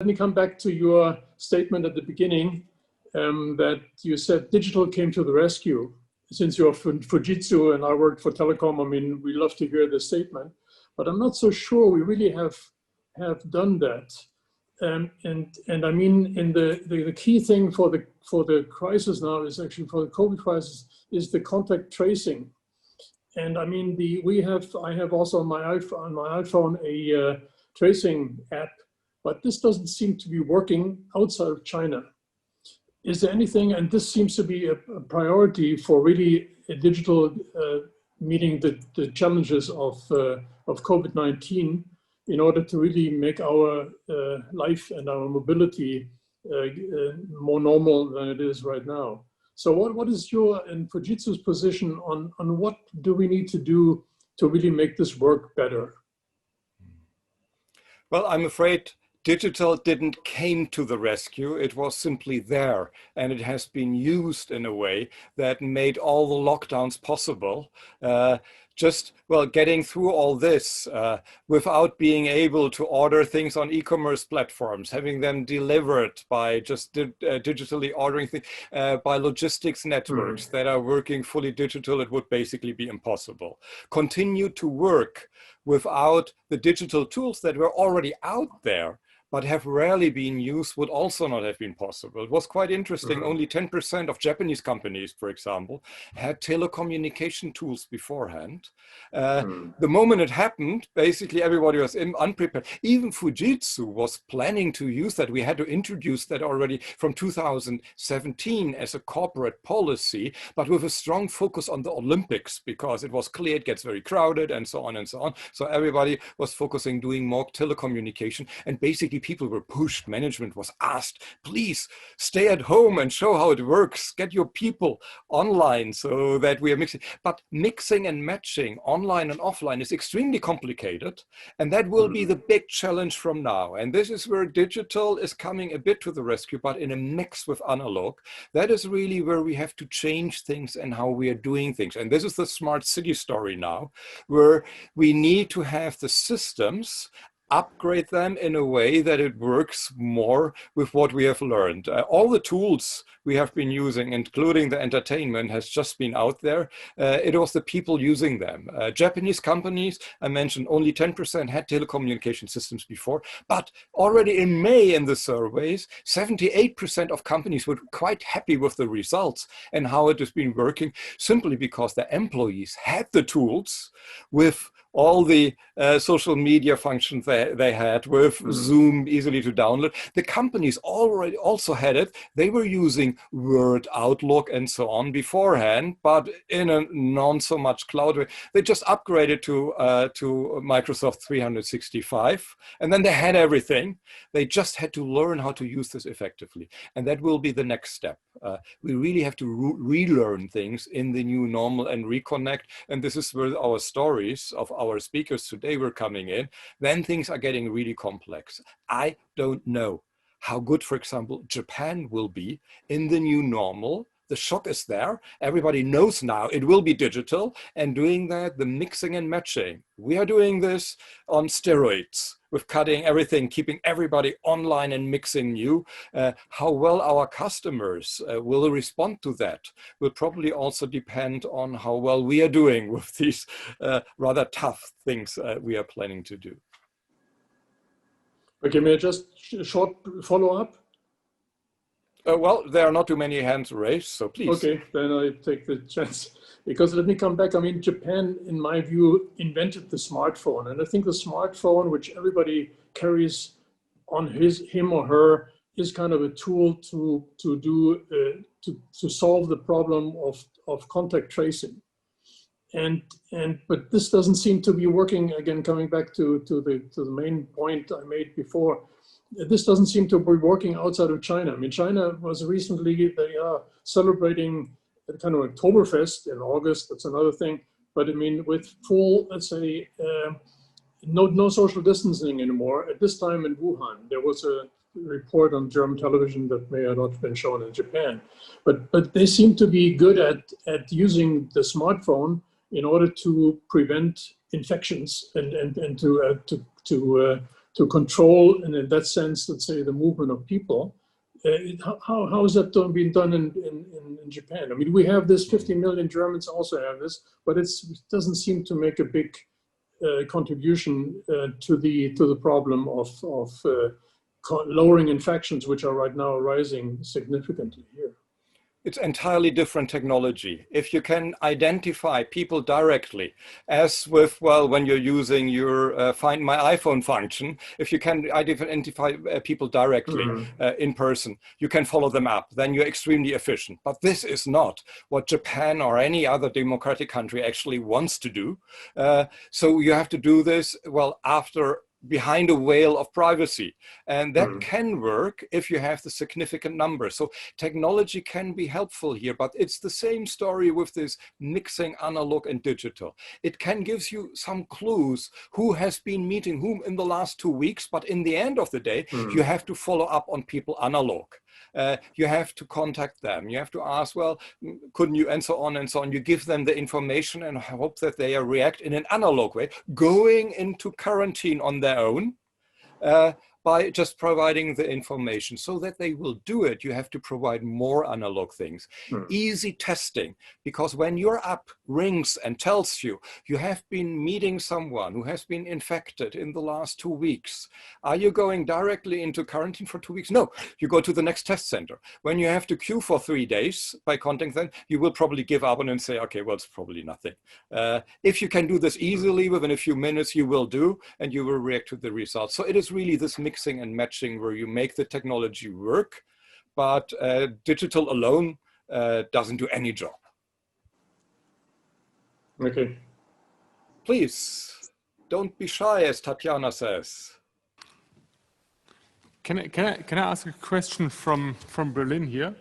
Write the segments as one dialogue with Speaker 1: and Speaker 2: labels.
Speaker 1: me come back to your statement at the beginning that you said digital came to the rescue. Since you're from Fujitsu and I worked for telecom, I mean, we love to hear the statement, but I'm not so sure we really have done that. And I mean, in the key thing for the crisis now is actually for the COVID crisis is the contact tracing. And I mean, I have also on my iPhone a tracing app, but this doesn't seem to be working outside of China. Is there anything, and this seems to be a priority for really a digital meeting the challenges of COVID-19 in order to really make our life and our mobility more normal than it is right now? So what is your and Fujitsu's position on what do we need to do to really make this work better?
Speaker 2: Well, I'm afraid digital didn't came to the rescue. It was simply there, and it has been used in a way that made all the lockdowns possible. Getting through all this without being able to order things on e-commerce platforms, having them delivered by just digitally ordering things, by logistics networks that are working fully digital, it would basically be impossible. Continue to work without the digital tools that were already out there, but have rarely been used, would also not have been possible. It was quite interesting. Only 10% of Japanese companies, for example, had telecommunication tools beforehand. The moment it happened, basically everybody was unprepared. Even Fujitsu was planning to use that. We had to introduce that already from 2017 as a corporate policy, but with a strong focus on the Olympics, because it was clear it gets very crowded and so on and so on. So everybody was focusing doing more telecommunication, and basically people were pushed. Management was asked, please stay at home and show how it works. Get your people online so that we are mixing. But mixing and matching online and offline is extremely complicated. And that will be the big challenge from now. And this is where digital is coming a bit to the rescue, but in a mix with analog. That is really where we have to change things and how we are doing things. And this is the smart city story now, where we need to have the systems, upgrade them in a way that it works more with what we have learned. All the tools we have been using, including the entertainment, has just been out there. It was the people using them. Japanese companies, I mentioned, only 10% had telecommunication systems before, but already in May in the surveys, 78% of companies were quite happy with the results and how it has been working, simply because the employees had the tools with all the social media functions they had, with Zoom easily to download. The companies already also had it. They were using Word, Outlook, and so on beforehand, but in a non so much cloud way. They just upgraded to Microsoft 365, and then they had everything. They just had to learn how to use this effectively. And that will be the next step. We really have to relearn things in the new normal and reconnect. And this is where our stories of our speakers today were coming in. Then things are getting really complex. I don't know how good, for example, Japan will be in the new normal. The shock is there. Everybody knows now it will be digital, and doing that, the mixing and matching. We are doing this on steroids with cutting everything, keeping everybody online and mixing new. How well our customers will respond to that will probably also depend on how well we are doing with these rather tough things we are planning to do.
Speaker 1: Okay, may I just short follow-up?
Speaker 2: Well, there are not too many hands raised, so please.
Speaker 1: Okay, then I take the chance. Because let me come back. I mean, Japan, in my view, invented the smartphone. And I think the smartphone, which everybody carries on him or her, is kind of a tool to solve the problem of contact tracing. But this doesn't seem to be working. Again, coming back to the main point I made before, this doesn't seem to be working outside of China. I mean, China was recently, they are celebrating a kind of Oktoberfest in August. That's another thing. But I mean, with full, let's say, no social distancing anymore. At this time in Wuhan, there was a report on German television that may have not been shown in Japan. But they seem to be good at using the smartphone in order to prevent infections and to to control, and in that sense, let's say, the movement of people. How has that been done in Japan? I mean, we have this, 50 million Germans also have this, but it doesn't seem to make a big contribution to the problem of lowering infections, which are right now rising significantly here.
Speaker 2: It's entirely different technology. If you can identify people directly, as with, well, when you're using your Find My iPhone function, if you can identify people directly in person, you can follow them up, then you're extremely efficient. But this is not what Japan or any other democratic country actually wants to do. So you have to do this, well, behind a veil of privacy. And that can work if you have the significant numbers. So technology can be helpful here, but it's the same story with this mixing analog and digital. It can give you some clues who has been meeting whom in the last 2 weeks, but in the end of the day, you have to follow up on people analog. You have to contact them. You have to ask, well, couldn't you, and so on and so on. You give them the information and hope that they react in an analog way, going into quarantine on their own by just providing the information. So that they will do it, you have to provide more analog things. Easy testing, because when your app rings and tells you, you have been meeting someone who has been infected in the last 2 weeks. Are you going directly into quarantine for 2 weeks? No, you go to the next test center. When you have to queue for 3 days by contacting them, you will probably give up and say, okay, well, it's probably nothing. If you can do this easily within a few minutes, you will do, and you will react to the results. So it is really this mixing and matching where you make the technology work, but digital alone doesn't do any job.
Speaker 1: Okay.
Speaker 2: Please, don't be shy, as Tatiana says.
Speaker 3: Can I ask a question from Berlin here?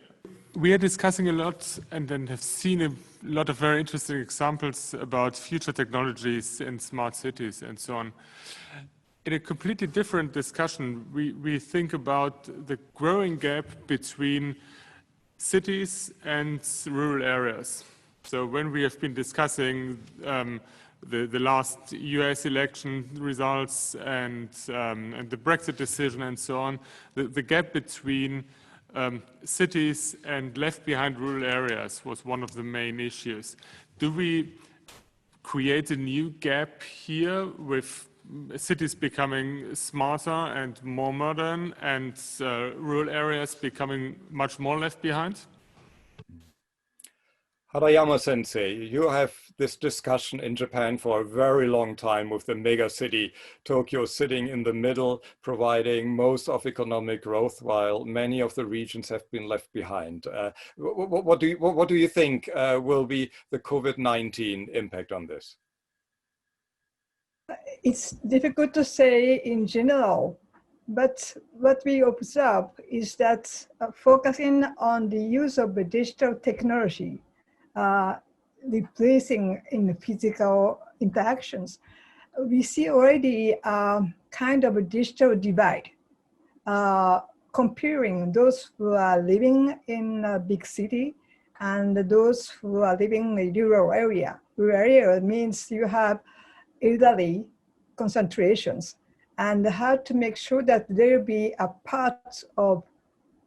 Speaker 3: We are discussing a lot and then have seen a lot of very interesting examples about future technologies in smart cities and so on. In a completely different discussion, we think about the growing gap between cities and rural areas. So when we have been discussing the last US election results and the Brexit decision and so on, the gap between cities and left behind rural areas was one of the main issues. Do we create a new gap here with cities becoming smarter and more modern and rural areas becoming much more left behind?
Speaker 2: Harayama Sensei, you have this discussion in Japan for a very long time with the mega city, Tokyo, sitting in the middle, providing most of economic growth, while many of the regions have been left behind. What do you think will be the COVID-19 impact on this?
Speaker 4: It's difficult to say in general, but what we observe is that focusing on the use of the digital technology, replacing in physical interactions, we see already kind of a digital divide, comparing those who are living in a big city and those who are living in a rural area. Rural area means you have elderly concentrations, and how to make sure that there will be a part of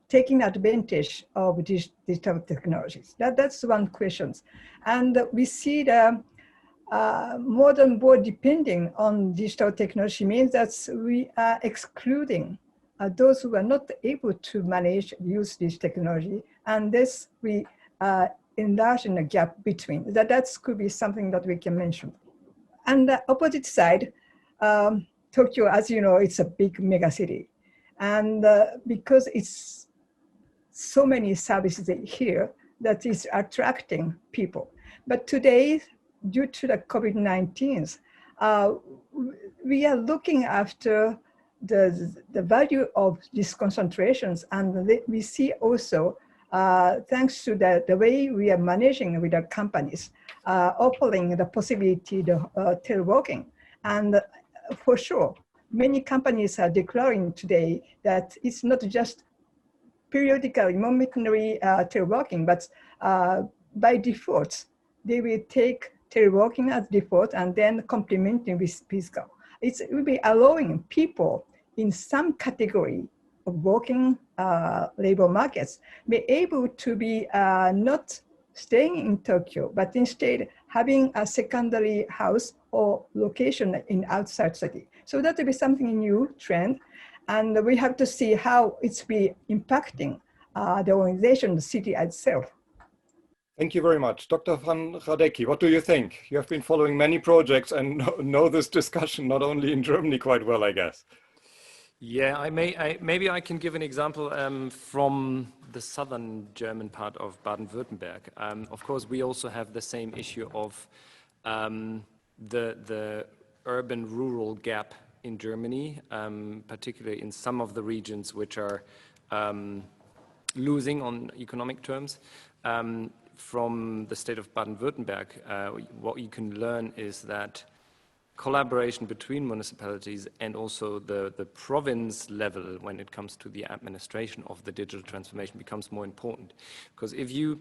Speaker 4: taking advantage of digital technologies. That's one question. And we see the more and more depending on digital technology means that we are excluding those who are not able to manage, use this technology. And this we enlarging the gap between. That could be something that we can mention. And the opposite side, Tokyo, as you know, it's a big mega city. And because it's so many services here that is attracting people. But today, due to the COVID-19, we are looking after the value of these concentrations. And we see also, thanks to the way we are managing with our companies, offering the possibility of teleworking. And for sure, many companies are declaring today that it's not just periodically, momentary teleworking, but by default, they will take teleworking as default and then complementing with physical. It will be allowing people in some category of working labor markets be able to be not staying in Tokyo, but instead having a secondary house or location in outside city. So that will be something new trend. And we have to see how it's be impacting the organization, the city itself.
Speaker 2: Thank you very much. Dr. van Radecki, what do you think? You have been following many projects and know this discussion, not only in Germany, quite well, I guess.
Speaker 5: Yeah, maybe I can give an example from the southern German part of Baden-Württemberg. Of course, we also have the same issue of the urban-rural gap in Germany, particularly in some of the regions which are losing on economic terms. From the state of Baden-Württemberg, what you can learn is that collaboration between municipalities and also the province level when it comes to the administration of the digital transformation becomes more important. Because if you,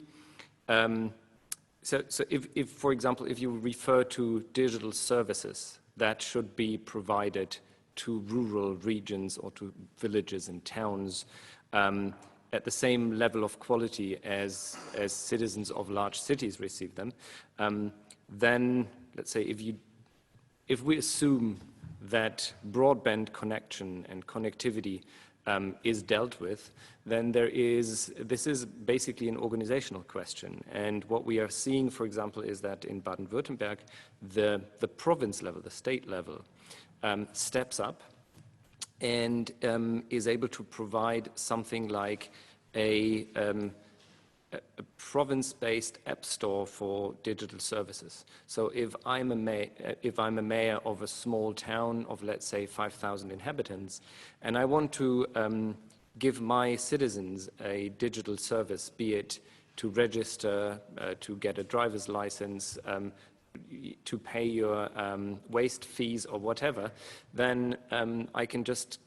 Speaker 5: if for example, if you refer to digital services that should be provided to rural regions or to villages and towns, at the same level of quality as citizens of large cities receive them, then let's say if we assume that broadband connection and connectivity is dealt with, then this is basically an organizational question. And what we are seeing, for example, is that in Baden-Württemberg, the province level, the state level, steps up and is able to provide something like a province-based app store for digital services. So if I'm a mayor of a small town of, let's say, 5,000 inhabitants, and I want to give my citizens a digital service, be it to register, to get a driver's license, to pay your waste fees or whatever, then I can just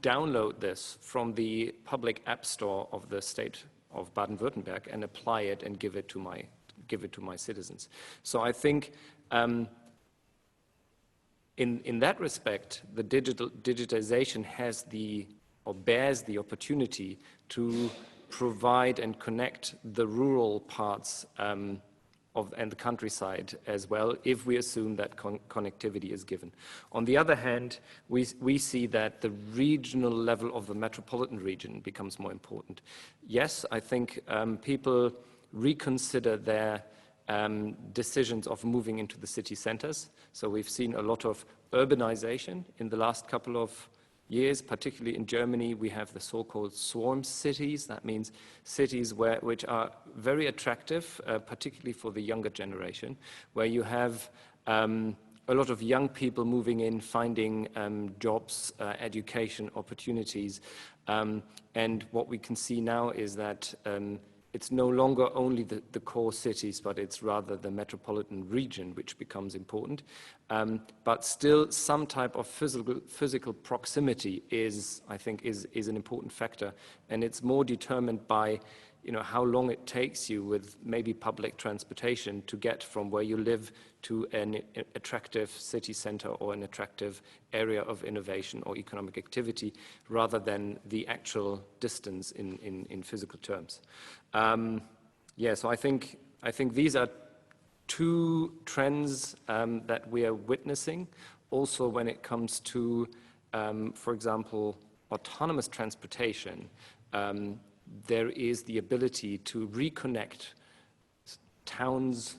Speaker 5: download this from the public app store of the state of Baden-Württemberg and apply it and give it to my citizens. So I think in that respect, the digitization has or bears the opportunity to provide and connect the rural parts and the countryside as well, if we assume that connectivity is given. On the other hand, we see that the regional level of the metropolitan region becomes more important. Yes, I think people reconsider their decisions of moving into the city centers. So we've seen a lot of urbanization in the last couple of years, particularly in Germany. We have the so-called swarm cities. That means cities which are very attractive, particularly for the younger generation, where you have a lot of young people moving in, finding jobs, education opportunities. And what we can see now is that it's no longer only the core cities, but it's rather the metropolitan region which becomes important. But still, some type of physical proximity I think, is an important factor, and it's more determined by, how long it takes you with maybe public transportation to get from where you live to an attractive city center or an attractive area of innovation or economic activity, rather than the actual distance in physical terms. So I think these are two trends that we are witnessing. Also, when it comes to, for example, autonomous transportation, there is the ability to reconnect towns,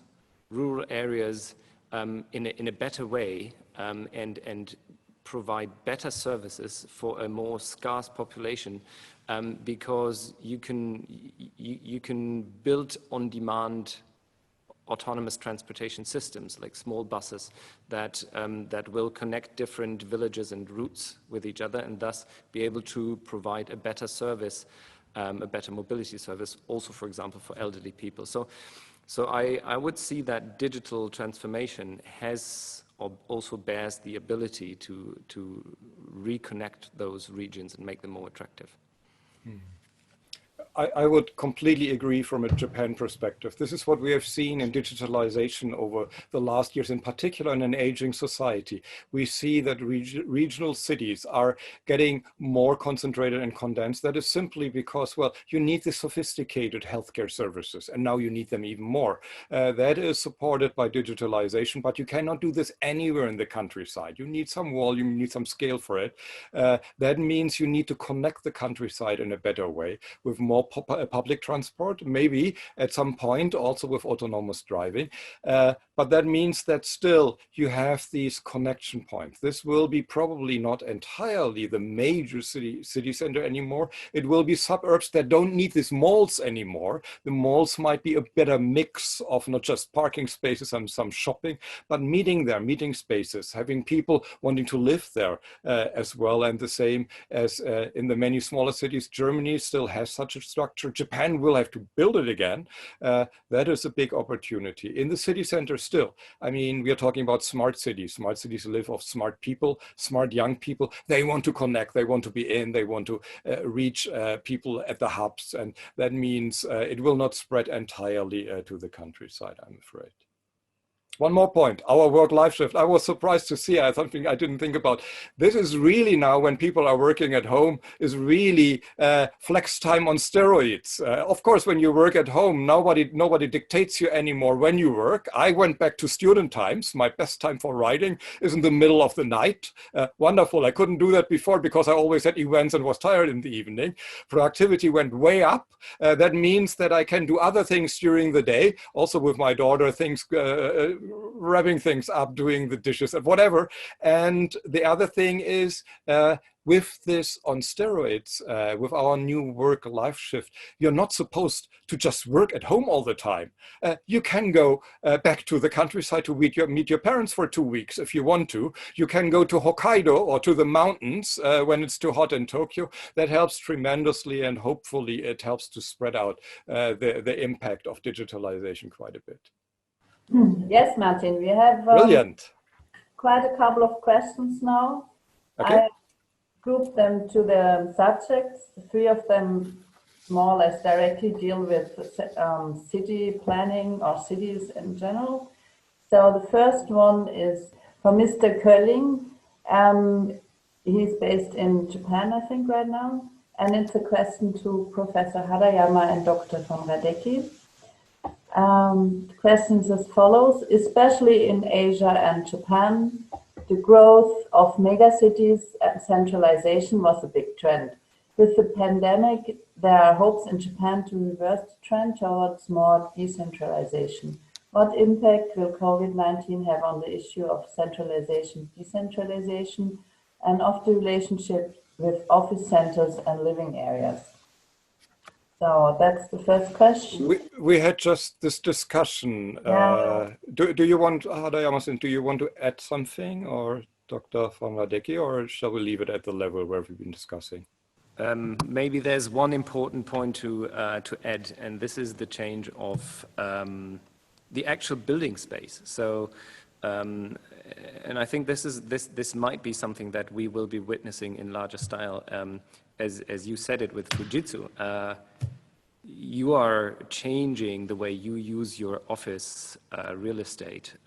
Speaker 5: rural areas in a better way and provide better services for a more scarce population, because you can build on-demand autonomous transportation systems, like small buses that will connect different villages and routes with each other, and thus be able to provide a better service, a better mobility service, also, for example, for elderly people. So I would see that digital transformation has or also bears the ability to reconnect those regions and make them more attractive.
Speaker 2: I would completely agree from a Japan perspective. This is what we have seen in digitalization over the last years, in particular in an aging society. We see that regional cities are getting more concentrated and condensed. That is simply because, well, you need the sophisticated healthcare services, and now you need them even more. That is supported by digitalization, but you cannot do this anywhere in the countryside. You need some volume, you need some scale for it. That means you need to connect the countryside in a better way with more public transport, maybe at some point also with autonomous driving. But that means that still you have these connection points. This will be probably not entirely the major city center anymore. It will be suburbs that don't need these malls anymore. The malls might be a better mix of not just parking spaces and some shopping, but meeting spaces, having people wanting to live there as well. And the same as in the many smaller cities, Germany still has such a structure. Japan will have to build it again. That is a big opportunity. In the city center still, I mean, we are talking about smart cities. Smart cities live off smart people, smart young people. They want to connect, they want to be in, they want to reach people at the hubs. And that means it will not spread entirely to the countryside, I'm afraid. One more point, our work-life shift. I was surprised to see something I didn't think about. This is really now, when people are working at home, is really flex time on steroids. Of course, when you work at home, nobody dictates you anymore when you work. I went back to student times. My best time for writing is in the middle of the night. Wonderful. I couldn't do that before because I always had events and was tired in the evening. Productivity went way up. That means that I can do other things during the day. Also with my daughter, things wrapping things up, doing the dishes and whatever. And the other thing is with this on steroids, with our new work-life shift, you're not supposed to just work at home all the time. You can go back to the countryside to meet your parents for 2 weeks if you want to. You can go to Hokkaido or to the mountains when it's too hot in Tokyo. That helps tremendously, and hopefully it helps to spread out the impact of digitalization quite a bit.
Speaker 6: Yes, Martin, we have
Speaker 2: Brilliant.
Speaker 6: Quite a couple of questions now.
Speaker 2: Okay.
Speaker 6: I grouped them to the subjects. 3 of them more or less directly deal with city planning or cities in general. So the first one is from Mr. Kölling. He's based in Japan, I think, right now. And it's a question to Professor Hadayama and Dr. von Radecki. The question is as follows: especially in Asia and Japan, the growth of megacities and centralization was a big trend. With the pandemic, there are hopes in Japan to reverse the trend towards more decentralization. What impact will COVID-19 have on the issue of centralization, decentralization, and of the relationship with office centers and living areas? So that's the first question.
Speaker 2: We had just this discussion.
Speaker 6: Yeah.
Speaker 2: Do you want, Hadayama-san, do you want to add something, or Dr. von Radecki, or shall we leave it at the level where we've been discussing?
Speaker 5: Maybe there's one important point to add, and this is the change of the actual building space. So, and I think this might be something that we will be witnessing in larger style. As you said it with Fujitsu, you are changing the way you use your office real estate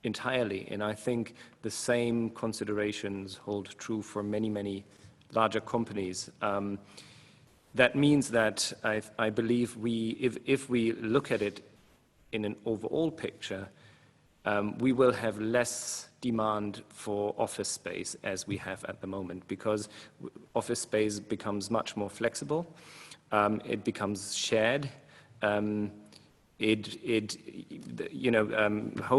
Speaker 5: entirely. And I think the same considerations hold true for many, many larger companies. That means that I believe if we look at it in an overall picture, we will have less demand for office space as we have at the moment, because office space becomes much more flexible. It becomes shared. Home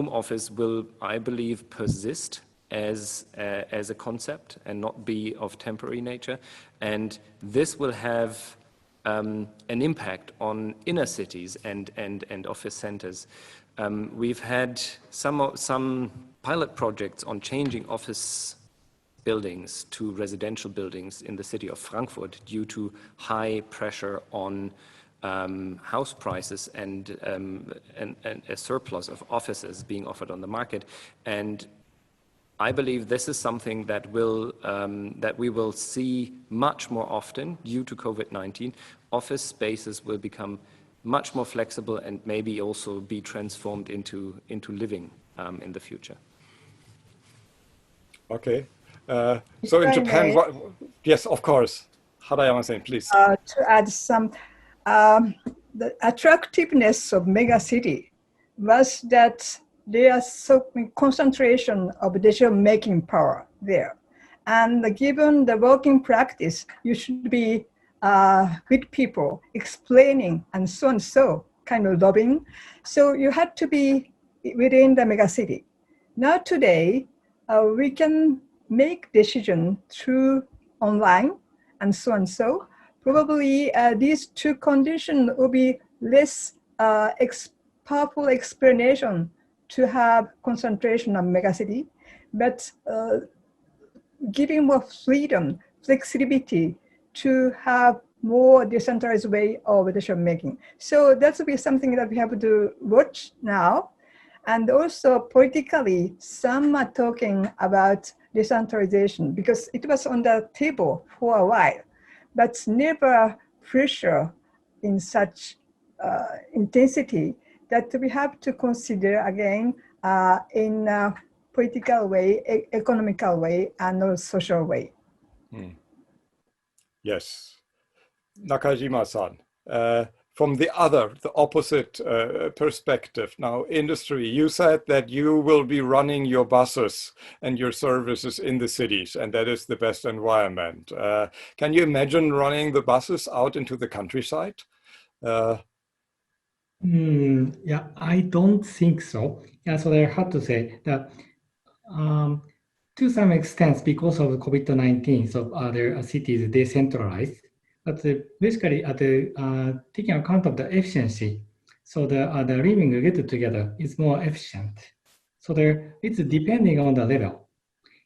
Speaker 5: office will, I believe, persist as a concept and not be of temporary nature, and this will have an impact on inner cities and office centers. We've had some pilot projects on changing office buildings to residential buildings in the city of Frankfurt due to high pressure on house prices and a surplus of offices being offered on the market. And I believe this is something that we will see much more often due to COVID-19, office spaces will become much more flexible and maybe also be transformed into living in the future.
Speaker 2: Okay. So in Japan, what, yes, of course. Harayama-san, please.
Speaker 4: To add some, the attractiveness of megacity was that there is so concentration of decision-making power there. And given the working practice, you should be with people explaining and so kind of lobbying. So you had to be within the megacity. Now today, we can make decision through online and so. Probably these two conditions will be less powerful explanation to have concentration on megacity, but giving more freedom, flexibility to have more decentralized way of decision making. So that will be something that we have to watch now. And also politically, some are talking about decentralization because it was on the table for a while, but never pressure in such intensity that we have to consider again in a political way, economical way, and also social way.
Speaker 2: Yes. Nakajima-san, from the opposite perspective, now industry, you said that you will be running your buses and your services in the cities, and that is the best environment. Can you imagine running the buses out into the countryside?
Speaker 7: Yeah, I don't think so. Yeah, so I have to say that to some extent, because of COVID-19, so other cities decentralized. But basically, taking account of the efficiency, so the living together is more efficient. So it's depending on the level.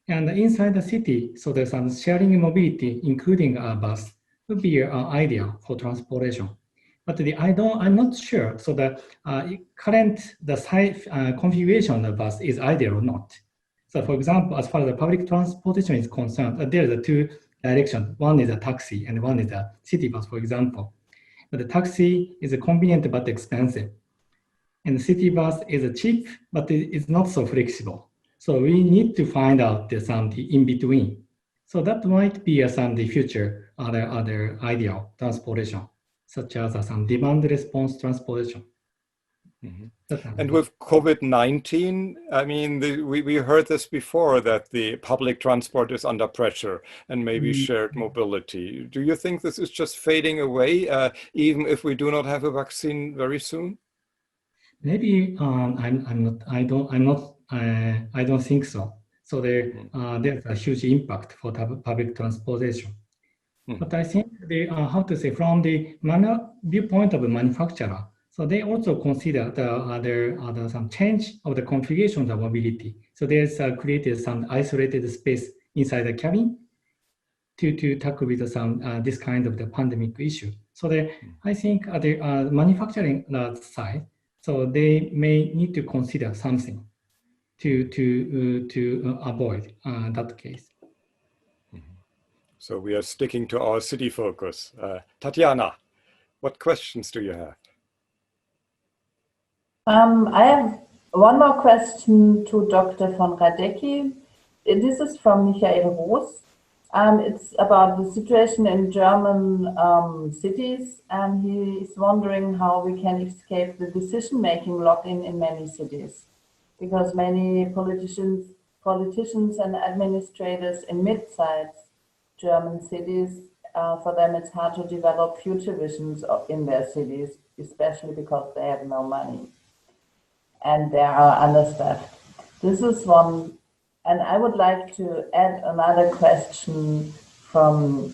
Speaker 7: And inside the city, so there's some sharing mobility, including a bus, would be ideal for transportation. But I'm not sure. So the size configuration of the bus is ideal or not. So for example, as far as the public transportation is concerned, there are two directions. One is a taxi and one is a city bus, for example. But the taxi is convenient but expensive. And the city bus is cheap, but it's not so flexible. So we need to find out something in between. So that might be some future other ideal transportation, such as some demand response transportation.
Speaker 2: And with COVID-19, I mean, we heard this before, that the public transport is under pressure and maybe shared mobility. Do you think this is just fading away, even if we do not have a vaccine very soon?
Speaker 7: Maybe I don't think so. So there's a huge impact for public transportation. But I think how to say, from the viewpoint of a manufacturer, so they also consider the some change of the configuration of the mobility. So there's created some isolated space inside the cabin to tackle with some this kind of the pandemic issue. So I think the manufacturing side, so they may need to consider something to avoid that case.
Speaker 2: So we are sticking to our city focus. Tatiana, what questions do you have?
Speaker 6: I have one more question to Dr. von Radecki. This is from Michael Roos. It's about the situation in German cities, and he is wondering how we can escape the decision-making lock-in in many cities, because many politicians and administrators in mid-sized German cities, for them it's hard to develop future visions in their cities, especially because they have no money and they are understaffed. This is one, and I would like to add another question from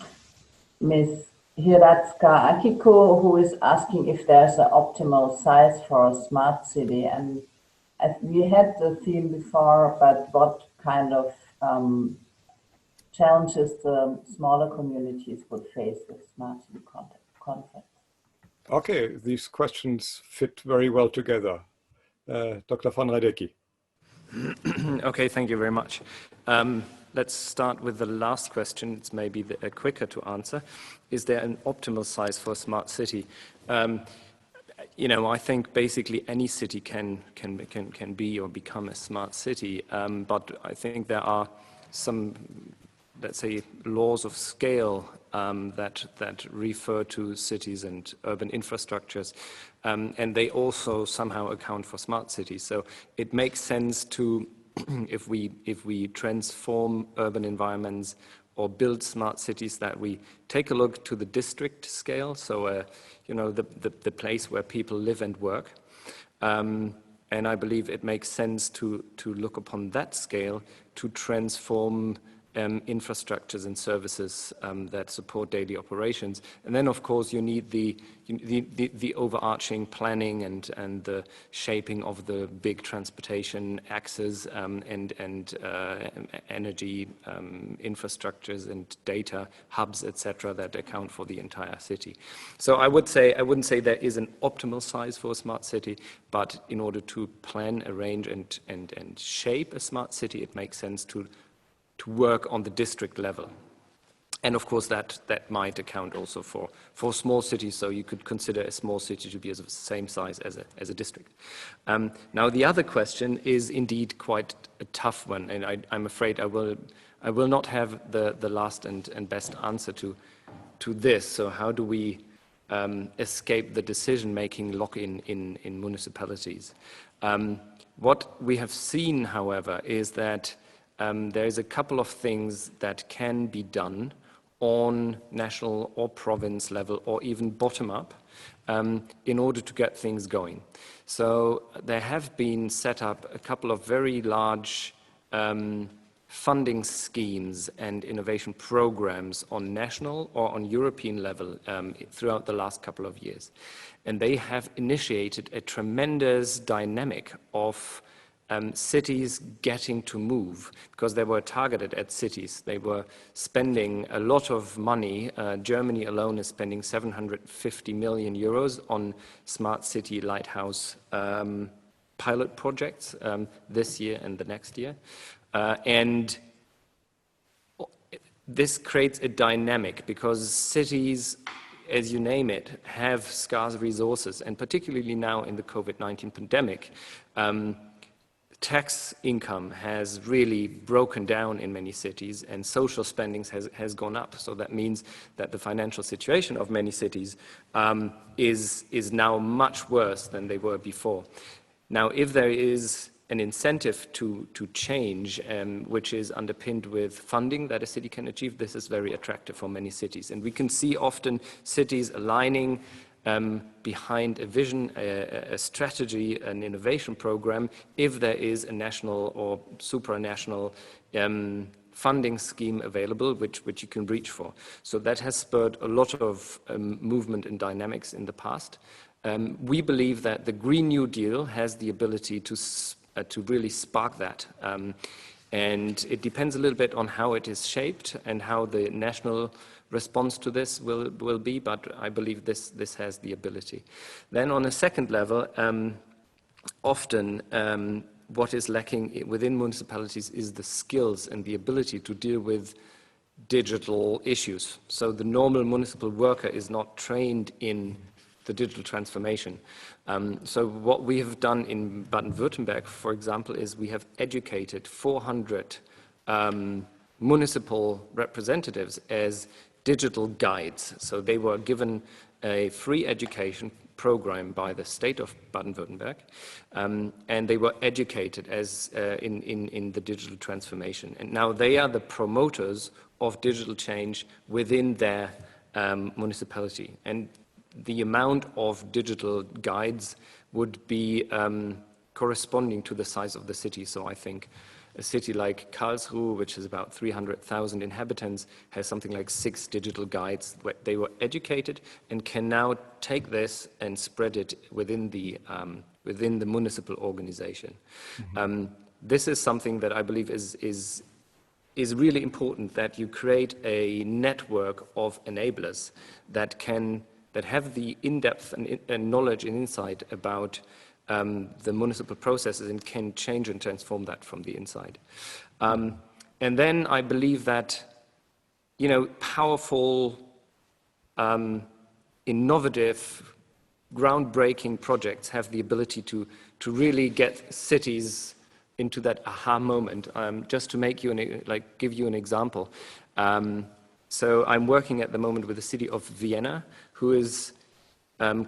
Speaker 6: Ms. Hiratsuka Akiko, who is asking if there's an optimal size for a smart city. And we had the theme before, but what kind of challenges the smaller communities would face with smart city concepts?
Speaker 2: Okay, these questions fit very well together. Dr. von Radecki.
Speaker 5: Okay, thank you very much. let's start with the last question. It's maybe quicker to answer. Is there an optimal size for a smart city? You know, I think basically any city can be or become a smart city, but I think there are some, let's say, laws of scale that refer to cities and urban infrastructures, and they also somehow account for smart cities. So it makes sense to, if we transform urban environments or build smart cities, that we take a look to the district scale, so you know, the place where people live and work. And I believe it makes sense to look upon that scale to transform infrastructures and services that support daily operations. And then, of course, you need the overarching planning and the shaping of the big transportation axes and energy infrastructures and data hubs, etc., that account for the entire city. So I wouldn't say there is an optimal size for a smart city, but in order to plan, arrange, and shape a smart city, it makes sense to work on the district level. And of course that might account also for small cities, so you could consider a small city to be of the same size as a district. Now the other question is indeed quite a tough one, and I'm afraid I will not have the last and best answer to this. So how do we escape the decision-making lock-in in municipalities? What we have seen, however, is that there's a couple of things that can be done on national or province level or even bottom up in order to get things going. So there have been set up a couple of very large funding schemes and innovation programs on national or on European level throughout the last couple of years. And they have initiated a tremendous dynamic of cities getting to move, because they were targeted at cities. They were spending a lot of money. Germany alone is spending 750 million euros on smart city lighthouse pilot projects this year and the next year. And this creates a dynamic, because cities, as you name it, have scarce resources, and particularly now in the COVID-19 pandemic, tax income has really broken down in many cities, and social spending has gone up. So that means that the financial situation of many cities is now much worse than they were before. Now, if there is an incentive to change, which is underpinned with funding that a city can achieve, this is very attractive for many cities. And we can see often cities aligning behind a vision, a strategy, an innovation program, if there is a national or supranational funding scheme available, which you can reach for. So that has spurred a lot of movement and dynamics in the past. We believe that the Green New Deal has the ability to really spark that. And it depends a little bit on how it is shaped and how the national response to this will be, but I believe this has the ability. Then on a second level, often what is lacking within municipalities is the skills and the ability to deal with digital issues. So the normal municipal worker is not trained in the digital transformation. So what we have done in Baden-Württemberg, for example, is we have educated 400 municipal representatives as digital guides. So they were given a free education program by the state of Baden-Württemberg, and they were educated as in the digital transformation. And now they are the promoters of digital change within their municipality. And the amount of digital guides would be corresponding to the size of the city. So I think a city like Karlsruhe, which is about 300,000 inhabitants, has something like 6 digital guides. They were educated and can now take this and spread it within the municipal organization. Mm-hmm. This is something that I believe is really important, that you create a network of enablers that have the in-depth and knowledge and insight about the municipal processes and can change and transform that from the inside. And then I believe that, you know, powerful, innovative, groundbreaking projects have the ability to really get cities into that aha moment. Just to make you give you an example. So I'm working at the moment with the city of Vienna, who is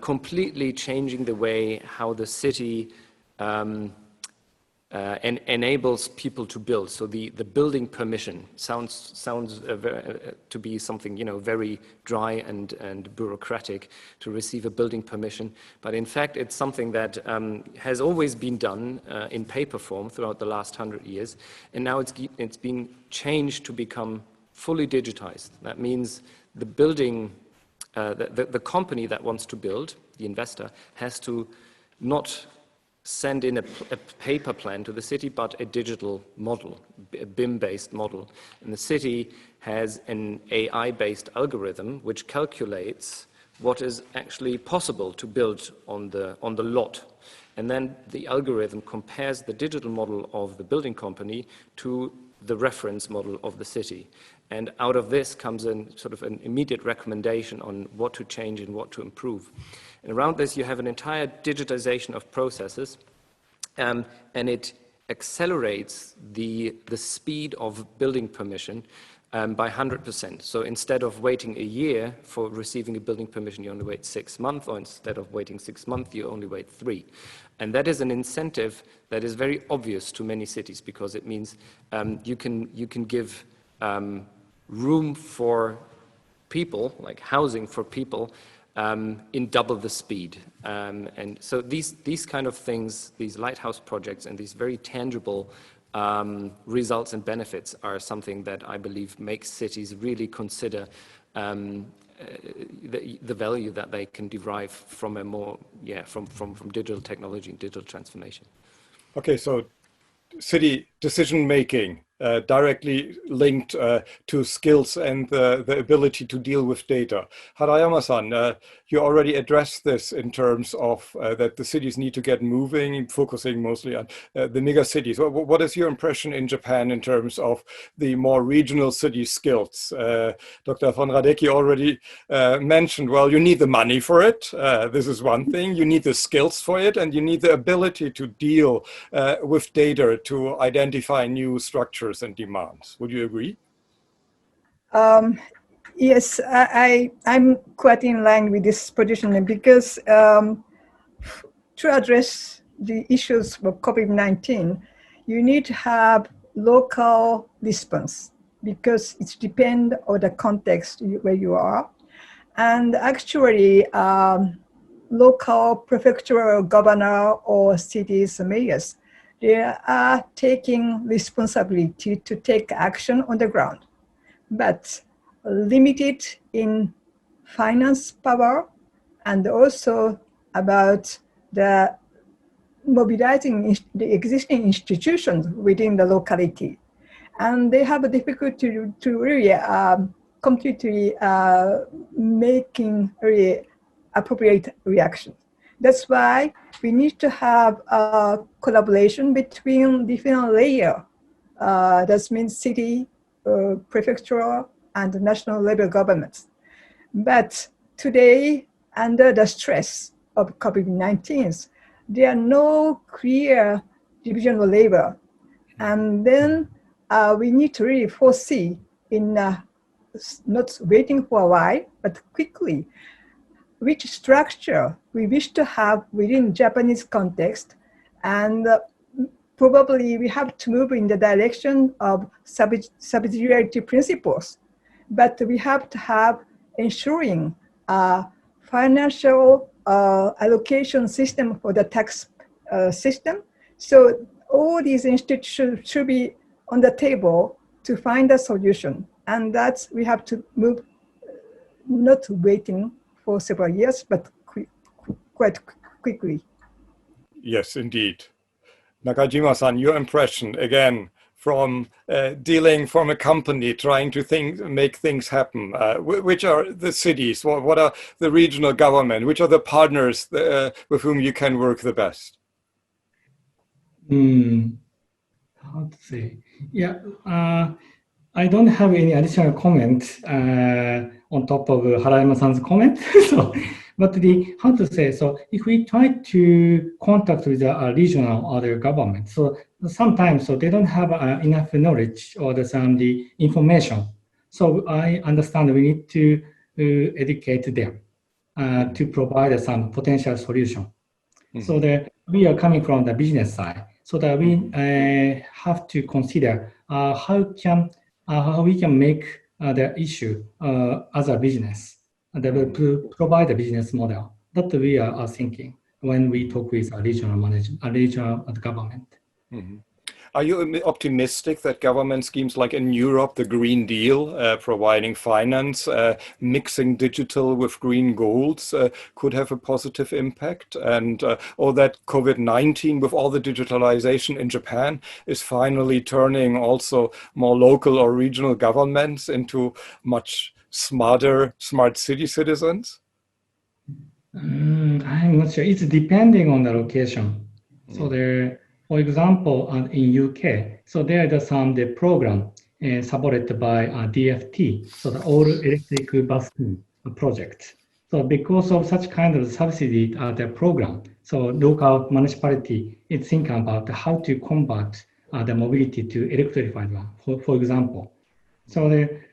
Speaker 5: completely changing the way how the city enables people to build. So the building permission sounds to be something, you know, very dry and bureaucratic to receive a building permission. But in fact, it's something that has always been done in paper form throughout the last 100 years. And now it's been changed to become fully digitized. That means the building, the company that wants to build, the investor, has to not send in a paper plan to the city, but a digital model, a BIM-based model. And the city has an AI-based algorithm which calculates what is actually possible to build on the lot. And then the algorithm compares the digital model of the building company to the reference model of the city. And out of this comes in sort of an immediate recommendation on what to change and what to improve. And around this, you have an entire digitization of processes, and it accelerates the speed of building permission by 100%. So instead of waiting a year for receiving a building permission, you only wait 6 months, or instead of waiting 6 months, you only wait 3. And that is an incentive that is very obvious to many cities, because it means you can give room for people, like housing for people, in double the speed. And so these kind of things, these lighthouse projects and these very tangible results and benefits are something that I believe makes cities really consider the value that they can derive from a more, from digital technology and digital transformation.
Speaker 2: Okay, so city decision-making directly linked to skills and the ability to deal with data. Harayama-san, you already addressed this in terms of that the cities need to get moving, focusing mostly on the mega cities. What is your impression in Japan in terms of the more regional city skills? Dr. von Radecki already mentioned, well, you need the money for it. This is one thing. You need the skills for it, and you need the ability to deal with data to identify new structures and demands. Would you agree?
Speaker 4: Yes, I'm quite in line with this position, because to address the issues of COVID-19, you need to have local response, because it depends on the context where you are. And actually, local prefectural governor or cities mayors, they are taking responsibility to take action on the ground, but limited in finance power, and also about the mobilizing the existing institutions within the locality. And they have a difficulty to really completely making really appropriate reactions. That's why we need to have a collaboration between different layers. That means city, prefectural, and national level governments. But today, under the stress of COVID-19, there are no clear division of labor. And then we need to really foresee in not waiting for a while, but quickly, which structure we wish to have within Japanese context. And probably we have to move in the direction of subsidiarity principles. But we have to have ensuring a financial allocation system for the tax system. So all these institutions should be on the table to find a solution. And that's, we have to move, not waiting for several years, but quite quickly.
Speaker 2: Yes, indeed. Nakajima-san, your impression, again, from dealing from a company, trying to make things happen. Which are the cities? What are the regional government? Which are the partners with whom you can work the best?
Speaker 7: how to say? Yeah, I don't have any additional comment on top of Harayama-san's comment. So, but how to say? So, if we try to contact with the regional or the government, so sometimes so they don't have enough knowledge or the information. So I understand we need to educate them to provide some potential solution. So that we are coming from the business side, so that we have to consider how we can make the issue as a business, to provide a business model that we are thinking when we talk with a regional government.
Speaker 2: Are you optimistic that government schemes like in Europe, the Green Deal, providing finance, mixing digital with green goals, could have a positive impact? And or that COVID-19 with all the digitalization in Japan is finally turning also more local or regional governments into much smarter, smart city citizens?
Speaker 7: I'm not sure. It's depending on the location. So there, for example, in UK, so there is the program supported by DFT, so the all electric bus project. So because of such kind of subsidy the program, so local municipality is thinking about how to combat the mobility to electrify one, for example. So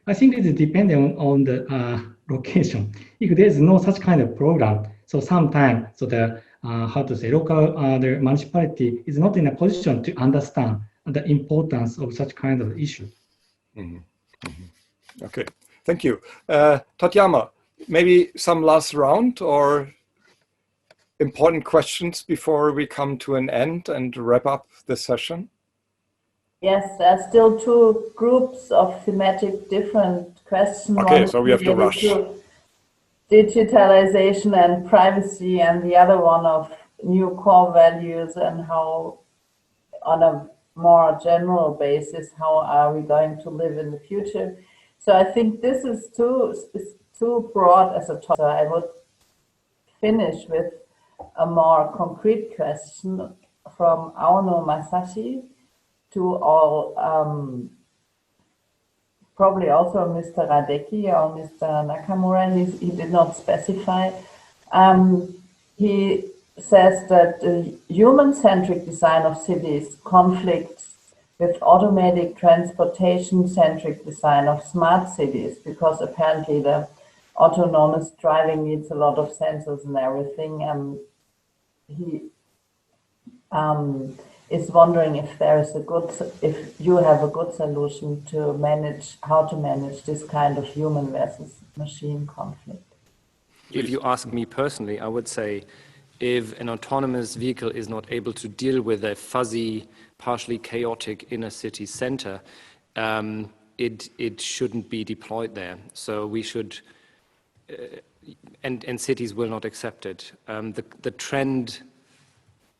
Speaker 7: I think it is dependent on the location. If there is no such kind of program, so sometimes so the how to say local the municipality is not in a position to understand the importance of such kind of issue.
Speaker 2: Okay, thank you, Tatjana. Maybe some last round or important questions before we come to an end and wrap up the session?
Speaker 6: Yes, there are still two groups of thematic different questions.
Speaker 2: Okay,
Speaker 6: one
Speaker 2: so we have to rush.
Speaker 6: To digitalization and privacy, and the other one of new core values and how, on a more general basis, how are we going to live in the future. So I think this is too broad as a topic. So I would finish with a more concrete question from Aono Masashi to all, probably also Mr. Radecki or Mr. Nakamura. He did not specify. He says that the human-centric design of cities conflicts with automatic transportation-centric design of smart cities, because apparently the autonomous driving needs a lot of sensors and everything. And he is wondering if if you have a good solution to manage, how to manage this kind of human versus machine conflict.
Speaker 5: If you ask me personally, I would say if an autonomous vehicle is not able to deal with a fuzzy, partially chaotic inner city center, it shouldn't be deployed there. So we should, and cities will not accept it. The trend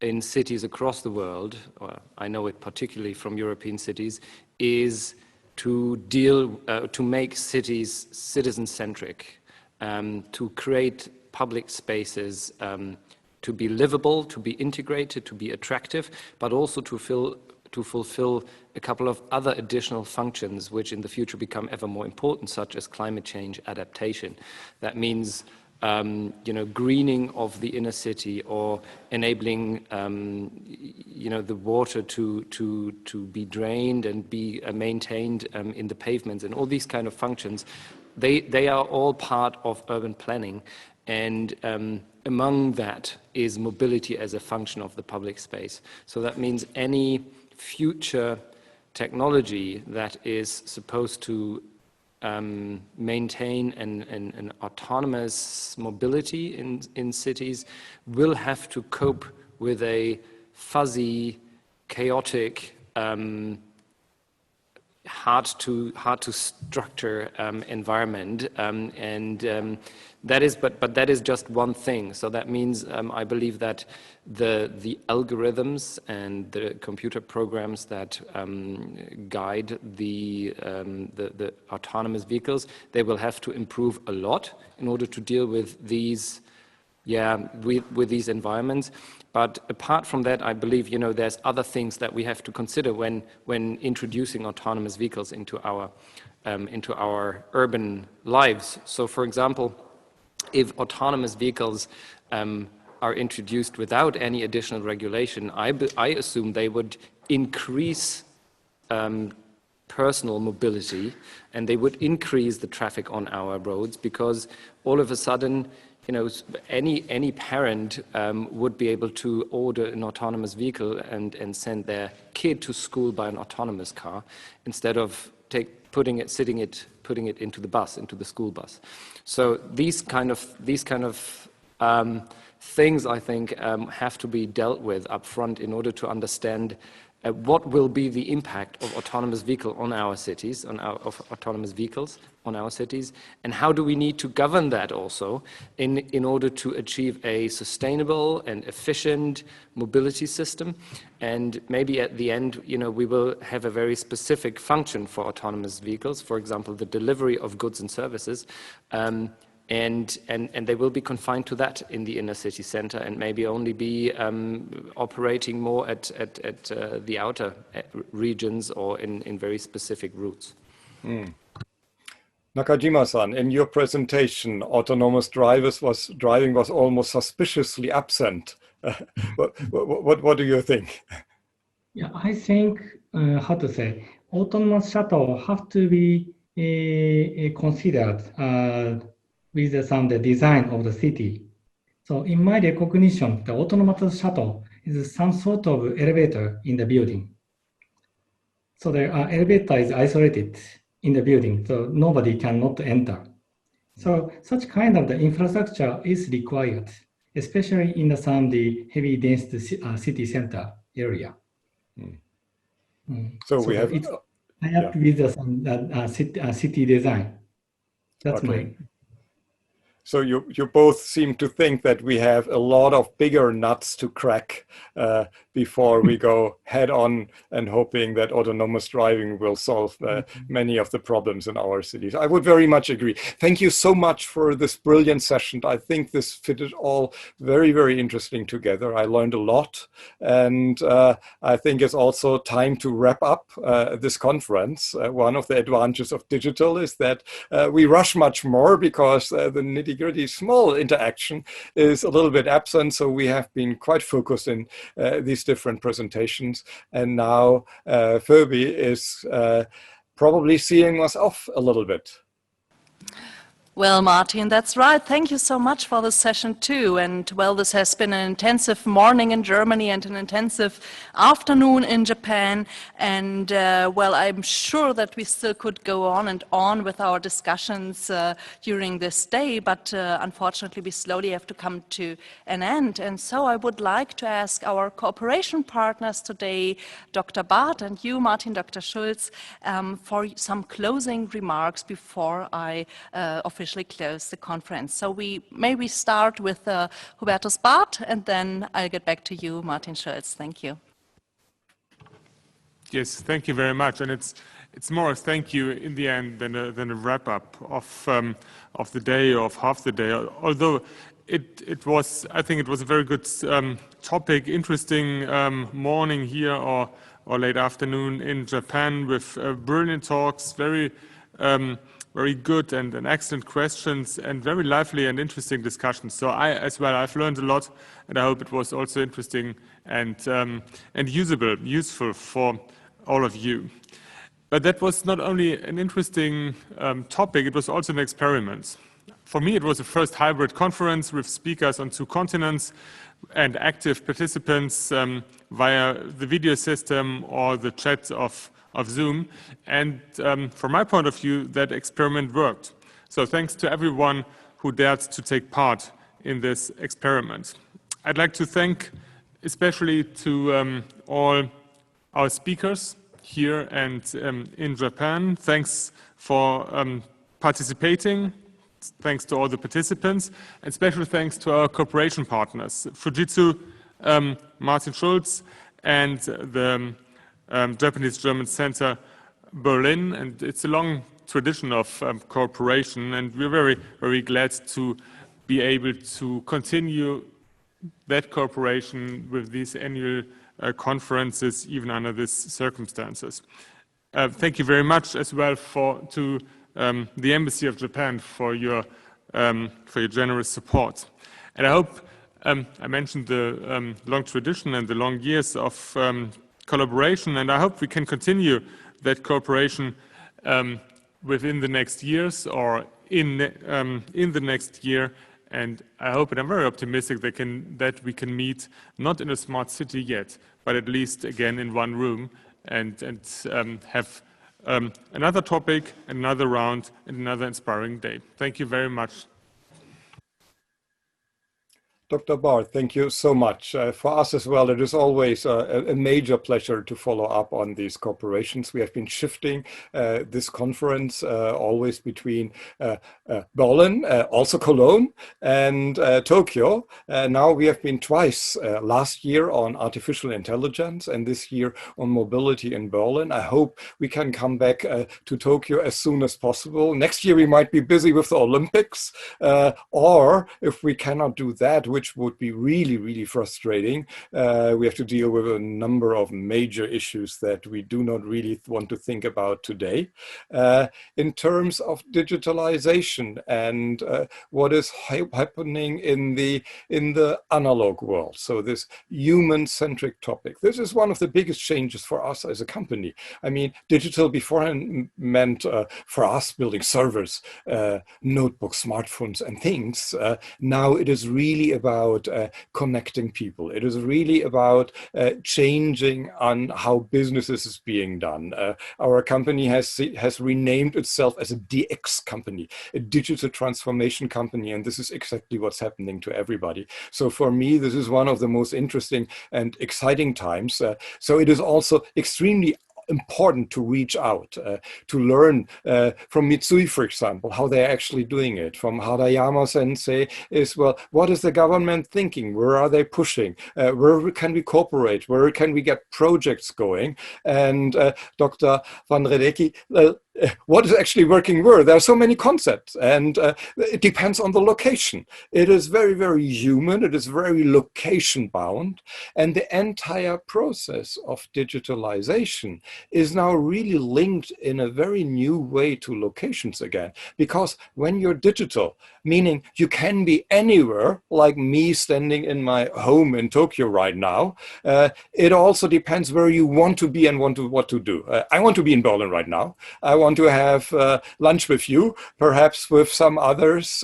Speaker 5: in cities across the world, or I know it particularly from European cities, is to make cities citizen-centric, to create public spaces to be livable, to be integrated, to be attractive, but also to fulfill a couple of other additional functions which in the future become ever more important, such as climate change adaptation. That means greening of the inner city, or enabling the water to be drained and be maintained in the pavements, and all these kind of functions. They are all part of urban planning, and among that is mobility as a function of the public space. So that means any future technology that is supposed to maintain an autonomous mobility in cities will have to cope with a fuzzy, chaotic, hard to structure environment, and that is just one thing. So that means I believe that the algorithms and the computer programs that guide the autonomous vehicles, they will have to improve a lot in order to deal with these with these environments. But apart from that, I believe, you know, there's other things that we have to consider when introducing autonomous vehicles into our urban lives. So, for example, if autonomous vehicles are introduced without any additional regulation, I assume they would increase personal mobility, and they would increase the traffic on our roads, because all of a sudden, you know, any parent would be able to order an autonomous vehicle and send their kid to school by an autonomous car, instead of putting it into the bus, into the school bus. So these kind of things, I think, have to be dealt with up front in order to understand what will be the impact of autonomous vehicle on our cities, of autonomous vehicles on our cities, and how do we need to govern that also in order to achieve a sustainable and efficient mobility system. And maybe at the end, you know, we will have a very specific function for autonomous vehicles, for example, the delivery of goods and services, and they will be confined to that in the inner city center, and maybe only be operating more at the outer regions or in very specific routes.
Speaker 2: Nakajima-san, in your presentation, autonomous driving was almost suspiciously absent. What do you think?
Speaker 7: Yeah, I think, how to say, autonomous shuttle have to be considered with the design of the city. So in my recognition, the autonomous shuttle is some sort of elevator in the building. So the elevator is isolated in the building, so nobody cannot enter. So such kind of the infrastructure is required, especially in some the heavy dense city center area.
Speaker 2: So we have
Speaker 7: it's with city design. That's
Speaker 2: okay. So you both seem to think that we have a lot of bigger nuts to crack before we go head on and hoping that autonomous driving will solve many of the problems in our cities. I would very much agree. Thank you so much for this brilliant session. I think this fitted all very, very interesting together. I learned a lot, and I think it's also time to wrap up this conference. One of the advantages of digital is that we rush much more because the nitty-gritty small interaction is a little bit absent. So we have been quite focused in these different presentations. And now Phoebe is probably seeing us off a little bit.
Speaker 8: Well, Martin, that's right. Thank you so much for this session too. And well, this has been an intensive morning in Germany and an intensive afternoon in Japan. And well, I'm sure that we still could go on and on with our discussions during this day, but unfortunately we slowly have to come to an end. And so I would like to ask our cooperation partners today, Dr. Barth and you, Martin, Dr. Schulz, for some closing remarks before I officially close the conference. So we maybe start with Hubertus Barth, and then I'll get back to you, Martin Schulz. Thank you.
Speaker 3: Yes, thank you very much. And it's more a thank you in the end than a wrap up of the day or of half the day. Although it was, I think it was a very good topic, interesting morning here or late afternoon in Japan with brilliant talks, very good and excellent questions and very lively and interesting discussions. So I've learned a lot, and I hope it was also interesting and useful for all of you. But that was not only an interesting topic, it was also an experiment. For me, it was the first hybrid conference with speakers on 2 continents and active participants via the video system or the chat of Zoom. And from my point of view, that experiment worked. So thanks to everyone who dared to take part in this experiment. I'd like to thank especially to all our speakers here and in Japan. Thanks for participating. Thanks to all the participants, and special thanks to our cooperation partners, Fujitsu, Martin Schulz, and the Japanese-German Center Berlin. And it's a long tradition of cooperation, and we're very, very glad to be able to continue that cooperation with these annual conferences even under these circumstances. Thank you very much as well to the Embassy of Japan for your generous support. And I hope I mentioned the long tradition and the long years of collaboration, and I hope we can continue that cooperation within the next years or in the next year. And I hope, and I'm very optimistic that we can meet not in a smart city yet, but at least again in one room and have another topic, another round, and another inspiring day. Thank you very much.
Speaker 2: Dr. Barth, thank you so much. For us as well, it is always a major pleasure to follow up on these cooperations. We have been shifting this conference always between Berlin, also Cologne, and Tokyo. Now we have been twice, last year on artificial intelligence and this year on mobility in Berlin. I hope we can come back to Tokyo as soon as possible. Next year we might be busy with the Olympics, or if we cannot do that, which would be really, really frustrating. We have to deal with a number of major issues that we do not really want to think about today. In terms of digitalization and what is happening in the analog world, so this human-centric topic, this is one of the biggest changes for us as a company. I mean, digital beforehand meant for us building servers, notebooks, smartphones, and things. Now it is really about connecting people. It is really about changing on how businesses is being done. Our company has renamed itself as a DX company, a digital transformation company, and this is exactly what's happening to everybody. So for me, this is one of the most interesting and exciting times. So it is also extremely important to reach out, to learn from Mitsui, for example, how they're actually doing it. From Harayama Sensei is, well, what is the government thinking? Where are they pushing? Where can we cooperate? Where can we get projects going? And Dr. Van Redeki, what is actually working where? There are so many concepts, and it depends on the location. It is very, very human. It is very location bound. And the entire process of digitalization is now really linked in a very new way to locations again. Because when you're digital, meaning you can be anywhere, like me standing in my home in Tokyo right now, it also depends where you want to be and what to do. I want to be in Berlin right now. I want to have lunch with you, perhaps with some others,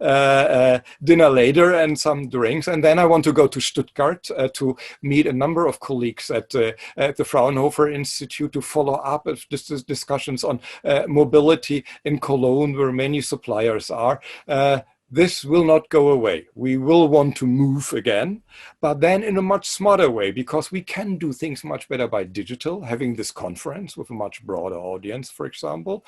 Speaker 2: dinner later and some drinks. And then I want to go to Stuttgart to meet a number of colleagues at the Fraunhofer Institute to follow up discussions on mobility in Cologne, where many suppliers are. This will not go away. We will want to move again, but then in a much smarter way, because we can do things much better by digital, having this conference with a much broader audience, for example.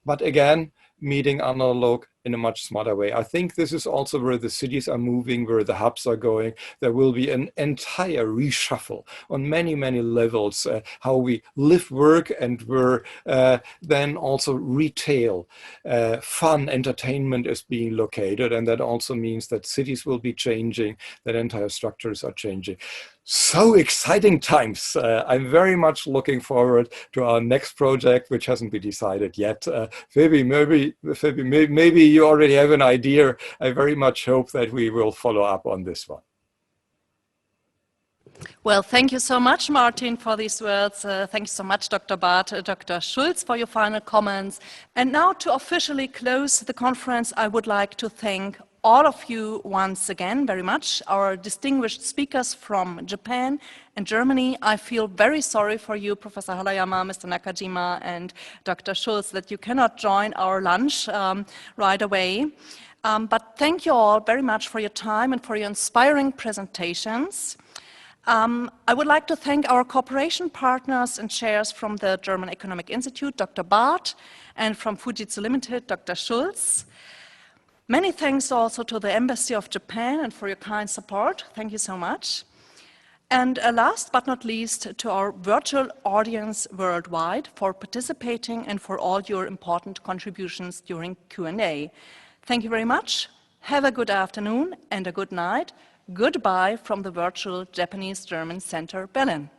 Speaker 2: But again, meeting analog in a much smarter way. I think this is also where the cities are moving, where the hubs are going. There will be an entire reshuffle on many, many levels, how we live, work, and where then also retail, fun, entertainment is being located. And that also means that cities will be changing, that entire structures are changing. So exciting times. I'm very much looking forward to our next project, which hasn't been decided yet. Maybe you already have an idea. I very much hope that we will follow up on this one.
Speaker 8: Well, thank you so much, Martin, for these words. Thank you so much, Dr. Barth, Dr. Schulz, for your final comments. And now to officially close the conference, I would like to thank all of you once again very much, our distinguished speakers from Japan and Germany. I feel very sorry for you, Professor Harayama, Mr. Nakajima, and Dr. Schulz, that you cannot join our lunch right away. But thank you all very much for your time and for your inspiring presentations. I would like to thank our cooperation partners and chairs from the German Economic Institute, Dr. Barth, and from Fujitsu Ltd, Dr. Schulz. Many thanks also to the Embassy of Japan and for your kind support. Thank you so much. And last but not least, to our virtual audience worldwide for participating and for all your important contributions during Q&A. Thank you very much. Have a good afternoon and a good night. Goodbye from the virtual Japanese-German Center, Berlin.